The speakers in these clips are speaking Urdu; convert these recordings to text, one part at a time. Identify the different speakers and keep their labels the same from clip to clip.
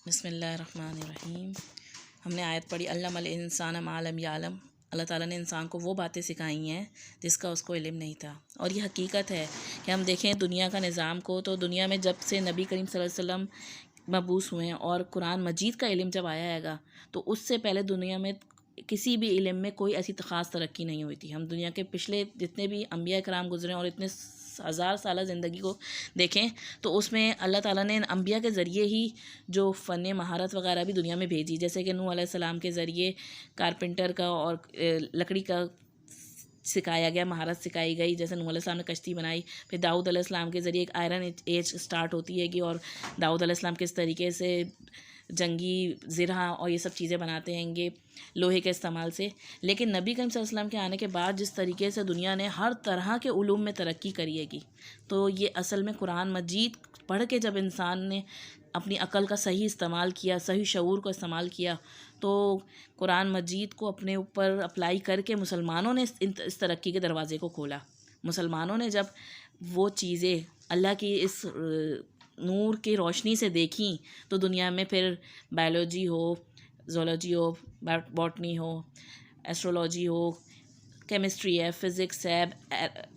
Speaker 1: بسم اللہ الرحمن الرحیم۔ ہم نے آیت پڑھی علم الانسان ما لم یعلم۔ اللہ تعالیٰ نے انسان کو وہ باتیں سکھائی ہیں جس کا اس کو علم نہیں تھا، اور یہ حقیقت ہے کہ ہم دیکھیں دنیا کا نظام کو، تو دنیا میں جب سے نبی کریم صلی اللہ علیہ وسلم مبعوث ہوئے ہیں اور قرآن مجید کا علم جب آیا ہے تو اس سے پہلے دنیا میں کسی بھی علم میں کوئی ایسی خاص ترقی نہیں ہوئی تھی۔ ہم دنیا کے پچھلے جتنے بھی انبیاء کرام گزرے اور اتنے ہزار سالہ زندگی کو دیکھیں تو اس میں اللہ تعالیٰ نے انبیاء کے ذریعے ہی جو فن مہارت وغیرہ بھی دنیا میں بھیجی، جیسے کہ نوح علیہ السلام کے ذریعے کارپینٹر کا اور لکڑی کا سکھایا گیا، مہارت سکھائی گئی، جیسے نوح علیہ السلام نے کشتی بنائی۔ پھر داؤد علیہ السلام کے ذریعے ایک آئرن ایج سٹارٹ ہوتی ہے اور داؤد علیہ السلام کس طریقے سے جنگی زرہ اور یہ سب چیزیں بناتے ہیں گے لوہے کے استعمال سے۔ لیکن نبی کریم صلی اللہ علیہ وسلم کے آنے کے بعد جس طریقے سے دنیا نے ہر طرح کے علوم میں ترقی کری ہے تو یہ اصل میں قرآن مجید پڑھ کے جب انسان نے اپنی عقل کا صحیح استعمال کیا، صحیح شعور کو استعمال کیا، تو قرآن مجید کو اپنے اوپر اپلائی کر کے مسلمانوں نے اس ترقی کے دروازے کو کھولا۔ مسلمانوں نے جب وہ چیزیں اللہ کی اس نور کی روشنی سے دیکھیں تو دنیا میں پھر بائیولوجی ہو، زولوجی ہو، باٹنی ہو، ایسٹرولوجی ہو، کیمسٹری ہے، فزکس ہے،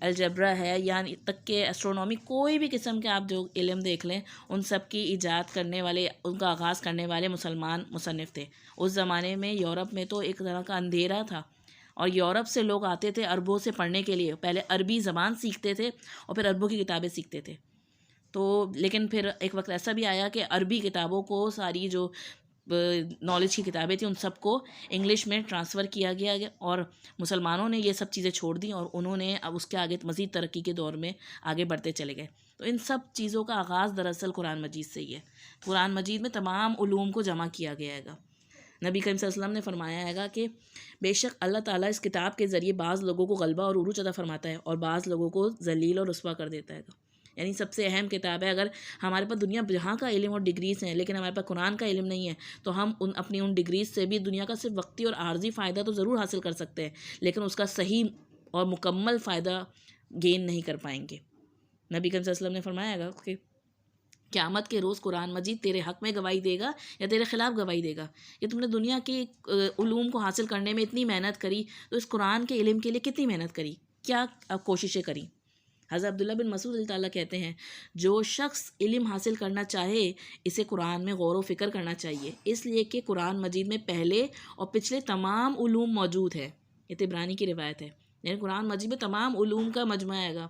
Speaker 1: الجبرا ہے، یعنی تک کہ ایسٹرونومی، کوئی بھی قسم کے آپ جو علم دیکھ لیں، ان سب کی ایجاد کرنے والے، ان کا آغاز کرنے والے مسلمان مصنف تھے۔ اس زمانے میں یورپ میں تو ایک طرح کا اندھیرا تھا، اور یورپ سے لوگ آتے تھے عربوں سے پڑھنے کے لیے، پہلے عربی زبان سیکھتے تھے اور پھر عربوں کی کتابیں سیکھتے تھے۔ تو لیکن پھر ایک وقت ایسا بھی آیا کہ عربی کتابوں کو، ساری جو نالج کی کتابیں تھیں، ان سب کو انگلش میں ٹرانسفر کیا گیا، اور مسلمانوں نے یہ سب چیزیں چھوڑ دیں اور انہوں نے اب اس کے آگے مزید ترقی کے دور میں آگے بڑھتے چلے گئے۔ تو ان سب چیزوں کا آغاز دراصل قرآن مجید سے ہی ہے۔ قرآن مجید میں تمام علوم کو جمع کیا گیا ہے۔ نبی کریم صلی اللہ علیہ وسلم نے فرمایا ہے کہ بے شک اللہ تعالیٰ اس کتاب کے ذریعے بعض لوگوں کو غلبہ اور عروج عطا فرماتا ہے اور بعض لوگوں کو ذلیل اور رسوا کر دیتا ہے۔ یعنی سب سے اہم کتاب ہے۔ اگر ہمارے پاس دنیا جہاں کا علم اور ڈگریز ہیں لیکن ہمارے پاس قرآن کا علم نہیں ہے تو ہم اپنی ان ڈگریز سے بھی دنیا کا صرف وقتی اور عارضی فائدہ تو ضرور حاصل کر سکتے ہیں، لیکن اس کا صحیح اور مکمل فائدہ گین نہیں کر پائیں گے۔ نبی کریم صلی اللہ علیہ وسلم نے فرمایا گا کہ قیامت کے روز قرآن مجید تیرے حق میں گواہی دے گا یا تیرے خلاف گواہی دے گا کہ تم نے دنیا کے علوم کو حاصل کرنے میں اتنی محنت کری، تو اس قرآن کے علم کے لیے کتنی محنت کری، کیا کوششیں کری۔ حضرت عبداللہ بن مسعود اللہ تعالیٰ کہتے ہیں جو شخص علم حاصل کرنا چاہے اسے قرآن میں غور و فکر کرنا چاہیے، اس لیے کہ قرآن مجید میں پہلے اور پچھلے تمام علوم موجود ہے۔ یہ طبرانی کی روایت ہے، یعنی قرآن مجید میں تمام علوم کا مجموعہ ہے گا۔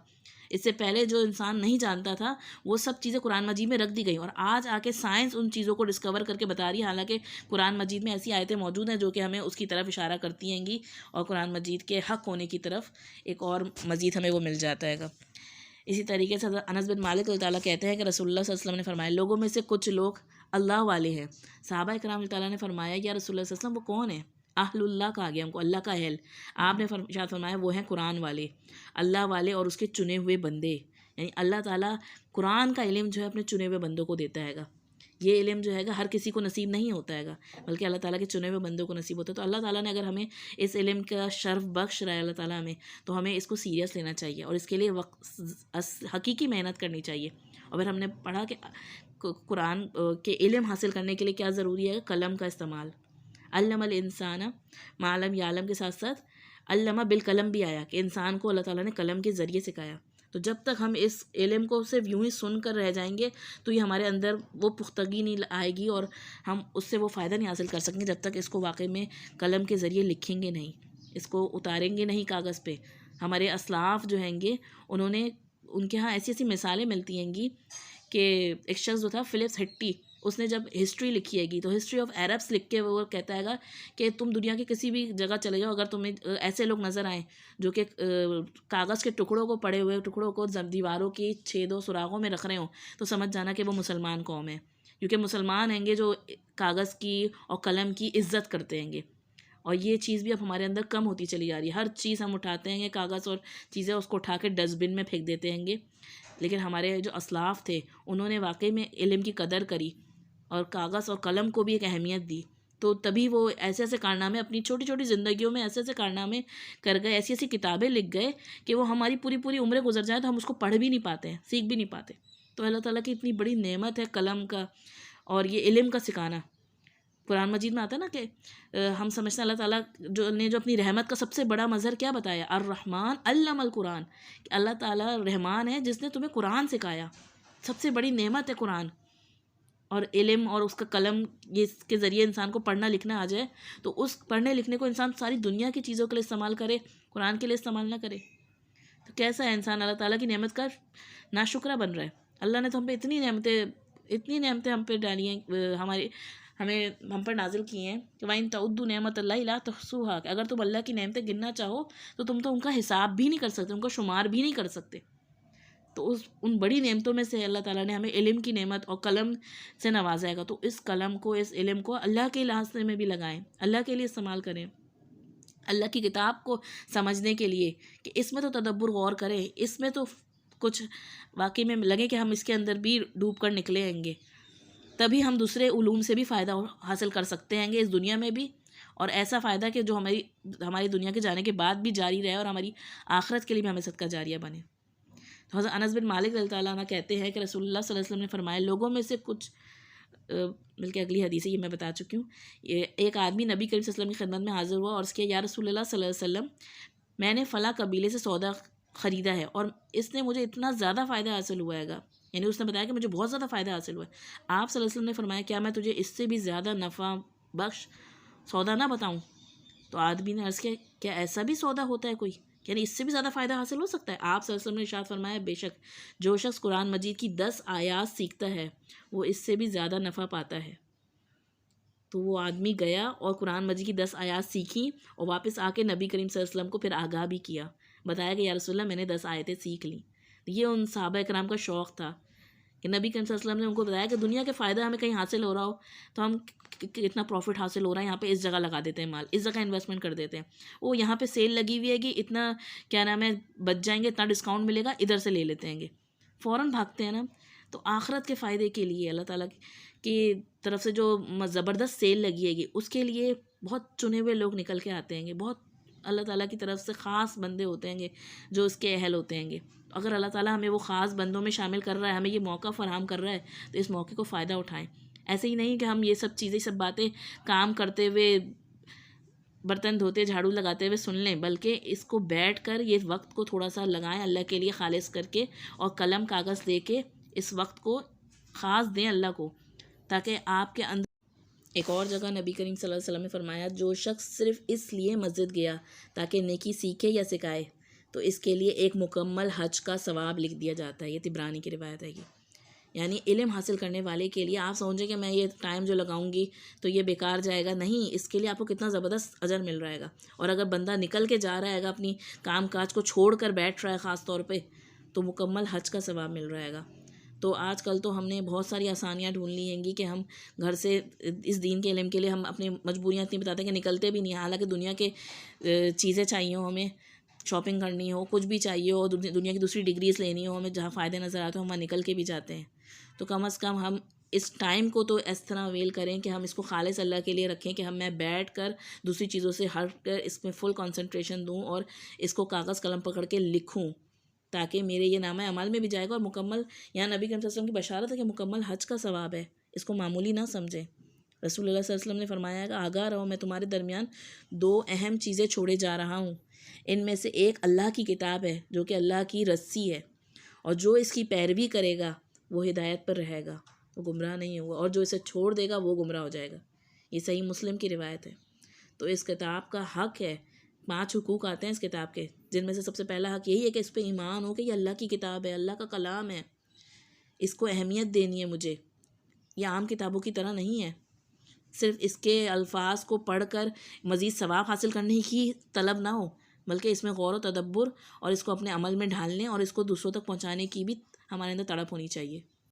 Speaker 1: اس سے پہلے جو انسان نہیں جانتا تھا وہ سب چیزیں قرآن مجید میں رکھ دی گئیں، اور آج آ کے سائنس ان چیزوں کو ڈسکور کر کے بتا رہی ہے، حالانکہ قرآن مجید میں ایسی آیتیں موجود ہیں جو کہ ہمیں اس کی طرف اشارہ کرتی ہیں گی، اور قرآن مجید کے حق ہونے کی طرف ایک اور مزید ہمیں وہ مل جاتا ہے گا۔ اسی طریقے سے حضرت انس بن مالک اللہ تعالیٰ کہتے ہیں کہ رسول اللہ صلی اللہ علیہ وسلم نے فرمایا لوگوں میں سے کچھ لوگ اللہ والے ہیں۔ صحابہ کرام اللہ تعالیٰ نے فرمایا یا رسول اللہ صلی اللہ علیہ وسلم وہ کون ہیں؟ اہل اللہ کہا گیا ہم کو، اللہ کا اہل۔ آپ نے ارشاد فرمایا وہ ہیں قرآن والے، اللہ والے اور اس کے چنے ہوئے بندے۔ یعنی اللہ تعالیٰ قرآن کا علم جو ہے اپنے چنے ہوئے بندوں کو دیتا ہے گا۔ یہ علم جو ہے گا ہر کسی کو نصیب نہیں ہوتا ہے گا، بلکہ اللہ تعالیٰ کے چنے ہوئے بندوں کو نصیب ہوتا ہے۔ تو اللہ تعالیٰ نے اگر ہمیں اس علم کا شرف بخش رہا ہے اللہ تعالیٰ ہمیں، تو ہمیں اس کو سیریس لینا چاہیے اور اس کے لیے حقیقی محنت کرنی چاہیے۔ اور پھر ہم نے پڑھا کہ قرآن کے علم حاصل کرنے کے لیے کیا ضروری ہے؟ قلم کا استعمال۔ علم الانسان ما لم یعلم کے ساتھ ساتھ علمہ بالقلم بھی آیا کہ انسان کو اللہ تعالیٰ نے قلم کے ذریعے سکھایا۔ تو جب تک ہم اس علم کو صرف یوں ہی سن کر رہ جائیں گے تو یہ ہمارے اندر وہ پختگی نہیں آئے گی اور ہم اس سے وہ فائدہ نہیں حاصل کر سکیں گے جب تک اس کو واقعی میں قلم کے ذریعے لکھیں گے نہیں، اس کو اتاریں گے نہیں کاغذ پہ۔ ہمارے اسلاف جو ہیں گے انہوں نے، ان کے ہاں ایسی ایسی مثالیں ملتی ہیں گی کہ ایک شخص جو تھا فلپس ہٹی، اس نے جب ہسٹری لکھی ہے گی تو ہسٹری آف عربس لکھ کے وہ کہتا ہے گا کہ تم دنیا کی کسی بھی جگہ چلے جاؤ، اگر تمہیں ایسے لوگ نظر آئیں جو کہ کاغذ کے ٹکڑوں کو، پڑے ہوئے ٹکڑوں کو دیواروں کی چھیدوں سراغوں میں رکھ رہے ہوں، تو سمجھ جانا کہ وہ مسلمان قوم ہے، کیونکہ مسلمان ہیں گے جو کاغذ کی اور قلم کی عزت کرتے ہیں گے۔ اور یہ چیز بھی اب ہمارے اندر کم ہوتی چلی جا رہی ہے۔ ہر چیز ہم اٹھاتے ہیں، کاغذ اور چیزیں اس کو اٹھا کے ڈسٹ بن میں پھینک دیتے ہیں گے، لیکن ہمارے جو اسلاف تھے انہوں نے واقعی میں علم کی قدر کری اور کاغذ اور قلم کو بھی ایک اہمیت دی، تو تبھی وہ ایسے ایسے کارنامے اپنی چھوٹی چھوٹی زندگیوں میں ایسے ایسے کارنامے کر گئے، ایسی ایسی کتابیں لکھ گئے کہ وہ ہماری پوری پوری عمریں گزر جائیں تو ہم اس کو پڑھ بھی نہیں پاتے ہیں، سیکھ بھی نہیں پاتے۔ تو اللہ تعالیٰ کی اتنی بڑی نعمت ہے قلم کا اور یہ علم کا سکھانا. قرآن مجید میں آتا ہے نا کہ ہم سمجھتے ہیں اللہ تعالیٰ جو اپنی رحمت کا سب سے بڑا مظہر کیا بتایا, الرحمن علم القرآن, کہ اللہ تعالیٰ رحمان ہے جس نے تمہیں قرآن سکھایا. سب سے بڑی نعمت ہے قرآن. اور علم اور اس کا قلم, یہ اس کے ذریعے انسان کو پڑھنا لکھنا آ جائے, تو اس پڑھنے لکھنے کو انسان ساری دنیا کی چیزوں کے لیے استعمال کرے, قرآن کے لیے استعمال نہ کرے, تو کیسا ہے انسان اللہ تعالیٰ کی نعمت کا ناشکرہ بن رہا ہے. اللہ نے تو ہم پہ اتنی نعمتیں ہم پہ ڈالی ہیں, ہم پر نازل کی ہیں کہ وَإِن تَعُدُّوا نِعْمَتَ اللَّهِ لَا تُحْصُوهَا, کہ اگر تم اللہ کی نعمتیں گننا چاہو تو تم تو ان کا حساب بھی نہیں کر سکتے, ان کا شمار بھی نہیں کر سکتے. تو ان بڑی نعمتوں میں سے اللہ تعالیٰ نے ہمیں علم کی نعمت اور قلم سے نوازا ہے. تو اس قلم کو, اس علم کو اللہ کے راستے میں بھی لگائیں, اللہ کے لیے استعمال کریں, اللہ کی کتاب کو سمجھنے کے لیے, کہ اس میں تو تدبر غور کریں, اس میں تو کچھ واقعی میں لگے کہ ہم اس کے اندر بھی ڈوب کر نکلے آئیں گے, تبھی ہم دوسرے علوم سے بھی فائدہ حاصل کر سکتے ہیں گے اس دنیا میں بھی, اور ایسا فائدہ کہ جو ہماری دنیا کے جانے کے بعد بھی جاری رہے اور ہماری آخرت کے لیے بھی ہمیں صدقہ جاریہ بنے. تو حضرت انس بن مالک رضی اللہ عنہ کہتے ہیں کہ رسول اللہ صلی اللہ علیہ وسلم نے فرمایا, لوگوں میں سے کچھ, بلکہ اگلی حدیث ہے یہ میں بتا چکی ہوں, ایک آدمی نبی کریم صلی اللہ علیہ وسلم کی خدمت میں حاضر ہوا اور اس کے, یا رسول اللہ صلی اللہ علیہ وسلم, میں نے فلاں قبیلے سے سودا خریدا ہے اور اس نے مجھے اتنا زیادہ فائدہ حاصل ہوا ہے گا, یعنی اس نے بتایا کہ مجھے بہت زیادہ فائدہ حاصل ہوا ہے. آپ صلی اللہ علیہ وسلم نے فرمایا, کیا میں تجھے اس سے بھی زیادہ نفع بخش سودا نہ بتاؤں؟ تو آدمی نے عرض کیا, کیا ایسا بھی سودا ہوتا ہے کوئی, یعنی اس سے بھی زیادہ فائدہ حاصل ہو سکتا ہے؟ آپ صلی اللہ علیہ وسلم نے ارشاد فرمایا, بے شک جو شخص قرآن مجید کی 10 آیات سیکھتا ہے وہ اس سے بھی زیادہ نفع پاتا ہے. تو وہ آدمی گیا اور قرآن مجید کی 10 آیات سیکھی اور واپس آ کے نبی کریم صلی اللہ علیہ وسلم کو پھر آگاہ بھی کیا, بتایا کہ یا رسول اللہ میں نے 10 آیتیں سیکھ لیں. یہ ان صحابہ کرام کا شوق تھا کہ نبی کریم صلی اللہ علیہ وسلم نے ان کو بتایا کہ دنیا کے فائدہ ہمیں کہیں حاصل ہو رہا ہو تو ہم اتنا پروفٹ حاصل ہو رہا ہے, یہاں پہ اس جگہ لگا دیتے ہیں مال, اس جگہ انویسٹمنٹ کر دیتے ہیں, وہ یہاں پہ سیل لگی ہوئی ہے کہ اتنا کیا نام ہے بچ جائیں گے, اتنا ڈسکاؤنٹ ملے گا, ادھر سے لے لیتے ہیں گے, فوراً بھاگتے ہیں نا. تو آخرت کے فائدے کے لیے اللہ تعالیٰ کی طرف سے جو زبردست سیل لگی ہے گی, اس کے لیے بہت چنے ہوئے لوگ نکل کے آتے ہیں گے, بہت اللہ تعالیٰ کی طرف سے خاص بندے ہوتے ہیں گے جو اس کے اہل ہوتے ہیں گے. اگر اللہ تعالیٰ ہمیں وہ خاص بندوں میں شامل کر رہا ہے, ہمیں یہ موقع فراہم کر رہا ہے, تو اس موقع کو فائدہ اٹھائیں. ایسے ہی نہیں کہ ہم یہ سب چیزیں, سب باتیں کام کرتے ہوئے, برتن دھوتے, جھاڑو لگاتے ہوئے سن لیں, بلکہ اس کو بیٹھ کر یہ وقت کو تھوڑا سا لگائیں اللہ کے لیے خالص کر کے, اور قلم کاغذ دے کے اس وقت کو خاص دیں اللہ کو, تاکہ آپ کے اندر. ایک اور جگہ نبی کریم صلی اللہ علیہ وسلم نے فرمایا, جو شخص صرف اس لیے مسجد گیا تاکہ نیکی سیکھے یا سکھائے تو اس کے لیے ایک مکمل حج کا ثواب لکھ دیا جاتا ہے. یہ طبرانی کی روایت ہے. یعنی علم حاصل کرنے والے کے لیے آپ سمجھیں کہ میں یہ ٹائم جو لگاؤں گی تو یہ بیکار جائے گا, نہیں, اس کے لیے آپ کو کتنا زبردست اجر مل رہے گا. اور اگر بندہ نکل کے جا رہا ہے گا, اپنی کام کاج کو چھوڑ کر بیٹھ رہا ہے خاص طور پہ, تو مکمل حج کا ثواب مل رہے گا. تو آج کل تو ہم نے بہت ساری آسانیاں ڈھونڈ لی ہیں گی کہ ہم گھر سے اس دین کے علم کے لیے ہم اپنی مجبوریاں اتنی بتاتے ہیں کہ نکلتے بھی نہیں. حالانکہ دنیا کے چیزیں چاہیے ہوں, ہمیں شاپنگ کرنی ہو, کچھ بھی چاہیے ہو, دنیا کی دوسری ڈگریز لینی ہو, ہمیں جہاں فائدے نظر آتے ہوں ہم وہاں نکل کے بھی جاتے ہیں. تو کم از کم ہم اس ٹائم کو تو اس طرح ویل کریں کہ ہم اس کو خالص اللہ کے لیے رکھیں, کہ میں بیٹھ کر دوسری چیزوں سے ہٹ کر اس میں فل کنسنٹریشن دوں اور اس کو کاغذ قلم پکڑ کے لکھوں, تاکہ میرے یہ نامہ اعمال میں بھی جائے گا. اور مکمل, یہاں نبی کریم صلی اللہ علیہ وسلم کی بشارت ہے کہ مکمل حج کا ثواب ہے, اس کو معمولی نہ سمجھیں. رسول اللہ صلی اللہ علیہ وسلم نے فرمایا ہے کہ آگاہ رہو, میں تمہارے درمیان 2 اہم چیزیں چھوڑے جا رہا ہوں. ان میں سے ایک اللہ کی کتاب ہے جو کہ اللہ کی رسی ہے, اور جو اس کی پیروی کرے گا وہ ہدایت پر رہے گا, وہ گمراہ نہیں ہوگا, اور جو اسے چھوڑ دے گا وہ گمراہ ہو جائے گا. یہ صحیح مسلم کی روایت ہے. تو اس کتاب کا حق ہے, 5 حقوق آتے ہیں اس کتاب کے, جن میں سے سب سے پہلا حق یہی ہے کہ اس پہ ایمان ہو کہ یہ اللہ کی کتاب ہے, اللہ کا کلام ہے, اس کو اہمیت دینی ہے مجھے. یہ عام کتابوں کی طرح نہیں ہے, صرف اس کے الفاظ کو پڑھ کر مزید ثواب حاصل کرنے کی طلب نہ ہو, بلکہ اس میں غور و تدبر اور اس کو اپنے عمل میں ڈھالنے اور اس کو دوسروں تک پہنچانے کی بھی ہمارے اندر تڑپ ہونی چاہیے.